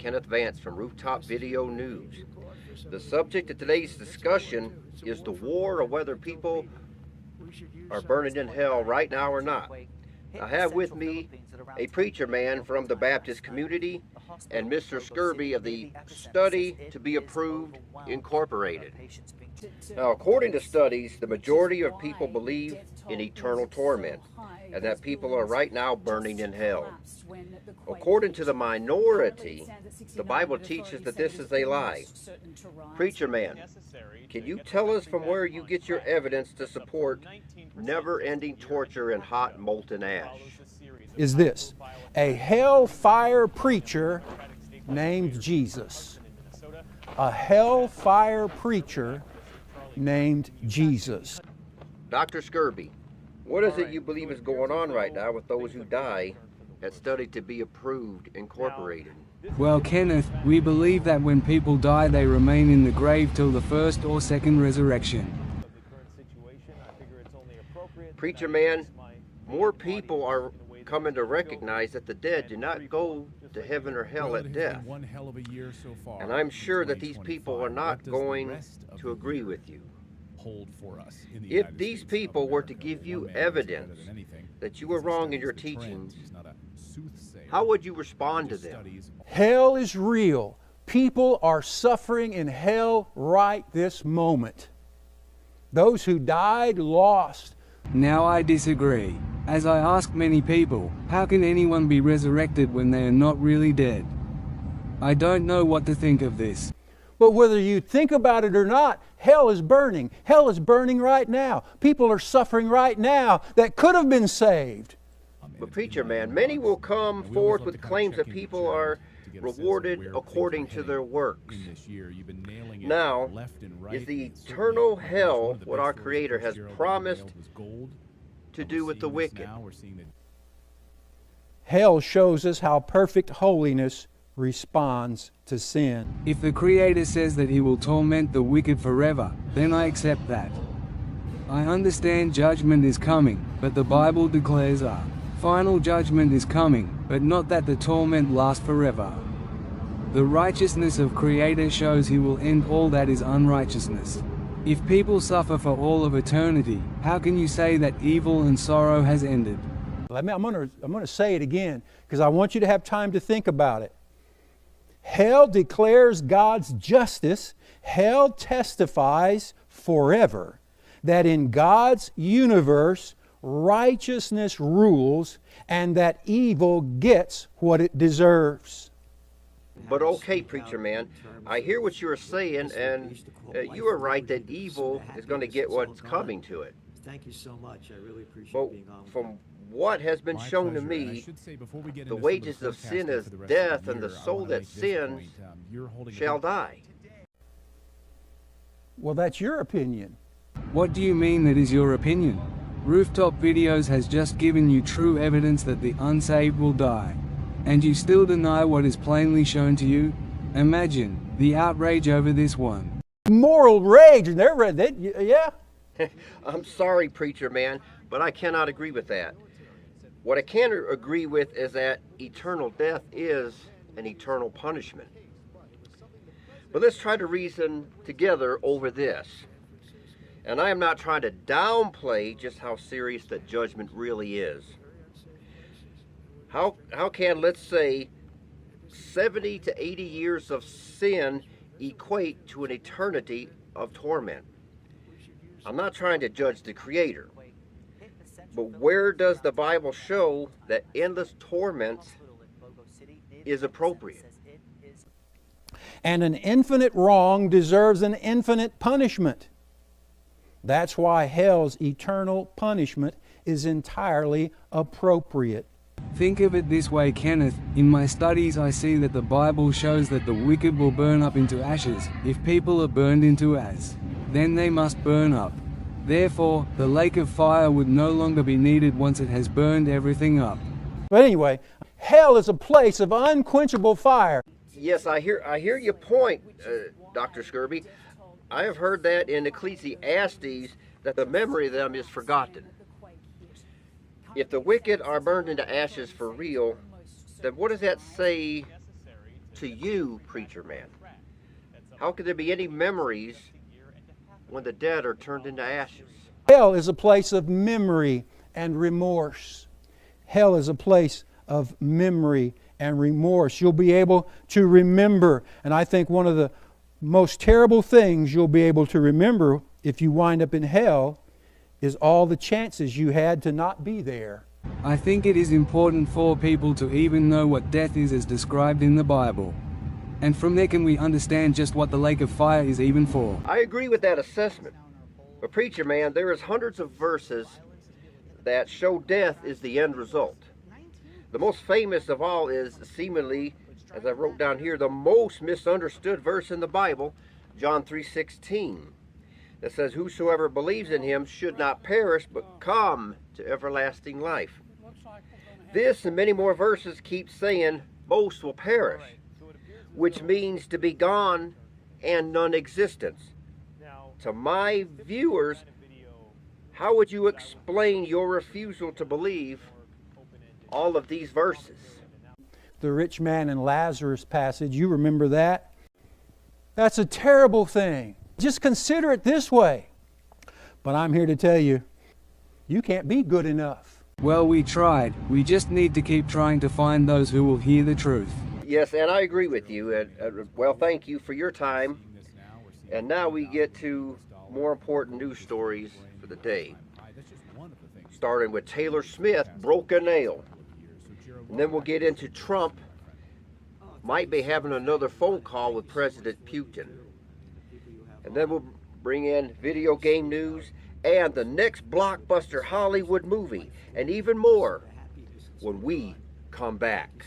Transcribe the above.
Kenneth Vance from Rooftop Video News. The subject of today's discussion is the war, or whether people are burning in hell right now or not. I have with me a preacher man from the Baptist community and Mr. Skirby of the Study to Be Approved Incorporated. Now, according to studies, the majority of people believe in eternal torment and that people are right now burning in hell. According to the minority, the Bible teaches that this is a lie. Preacher man, can you tell us from where you get your evidence to support never-ending torture in hot molten ash? Is this a hellfire preacher named Jesus? A hellfire preacher named Jesus. Dr. Skirby, what is it you believe is going on right now with those who die at Study to Be Approved Incorporated? Well, Kenneth, we believe that when people die they remain in the grave till the first or second resurrection. Preacher man, more people are coming to recognize that the dead do not go to heaven or hell at death. And I'm sure that these people are not going to agree with you. If these people were to give you evidence that you were wrong in your teachings, how would you respond to them? Hell is real. People are suffering in hell right this moment. Those who died lost. Now I disagree. As I ask many people, how can anyone be resurrected when they are not really dead? I don't know what to think of this. But whether you think about it or not, hell is burning. Hell is burning right now. People are suffering right now that could have been saved. But preacher man, many will come forth with claims that people are rewarded according to their works. Now, is the eternal hell what our Creator has promised to do with the wicked? Hell shows us how perfect holiness responds to sin. If the Creator says that He will torment the wicked forever, then I accept that. I understand judgment is coming, but the Bible declares a final judgment is coming, but not that the torment lasts forever. The righteousness of Creator shows He will end all that is unrighteousness. If people suffer for all of eternity, how can you say that evil and sorrow has ended? I'm going to say it again because I want you to have time to think about it. Hell declares God's justice. Hell testifies forever that in God's universe, righteousness rules and that evil gets what it deserves. But okay, preacher man, I hear what you're saying, and you are right that evil is going to get what's coming to it. Thank you so much. I really appreciate but being on. From what has been shown to me, the wages of sin is death, and the soul that sins shall die. Well, that's your opinion. What do you mean that is your opinion? Rooftop Videos has just given you true evidence that the unsaved will die. And you still deny what is plainly shown to you? Imagine the outrage over this one. Moral rage, and yeah. I'm sorry, preacher man, but I cannot agree with that. What I can agree with is that eternal death is an eternal punishment. But let's try to reason together over this. And I am not trying to downplay just how serious that judgment really is. How can, let's say, 70 to 80 years of sin equate to an eternity of torment? I'm not trying to judge the Creator, but where does the Bible show that endless torment is appropriate? And an infinite wrong deserves an infinite punishment. That's why hell's eternal punishment is entirely appropriate. Think of it this way, Kenneth. In my studies I see that the Bible shows that the wicked will burn up into ashes. If people are burned into as, then they must burn up. Therefore, the lake of fire would no longer be needed once it has burned everything up. But anyway, hell is a place of unquenchable fire. Yes, I hear your point, Dr. Skirby. I have heard that in Ecclesiastes that the memory of them is forgotten. If the wicked are burned into ashes for real, then what does that say to you, preacher man? How could there be any memories when the dead are turned into ashes? Hell is a place of memory and remorse. Hell is a place of memory and remorse. You'll be able to remember. And I think one of the most terrible things you'll be able to remember if you wind up in hell is all the chances you had to not be there. I think it is important for people to even know what death is as described in the Bible. And from there can we understand just what the lake of fire is even for. I agree with that assessment. But preacher man, there is hundreds of verses that show death is the end result. The most famous of all is seemingly, as I wrote down here, the most misunderstood verse in the Bible, John 3:16, that says, "Whosoever believes in him should not perish, but come to everlasting life." This and many more verses keep saying most will perish, which means to be gone and non-existence. To my viewers, how would you explain your refusal to believe all of these verses? The rich man and Lazarus passage, you remember that? That's a terrible thing. Just consider it this way. But I'm here to tell you, you can't be good enough. Well, we tried. We just need to keep trying to find those who will hear the truth. Yes, and I agree with you. Well, thank you for your time. And now we get to more important news stories for the day. Starting with Taylor Smith broke a nail. And then we'll get into Trump might be having another phone call with President Putin. And then we'll bring in video game news and the next blockbuster Hollywood movie and even more when we come back.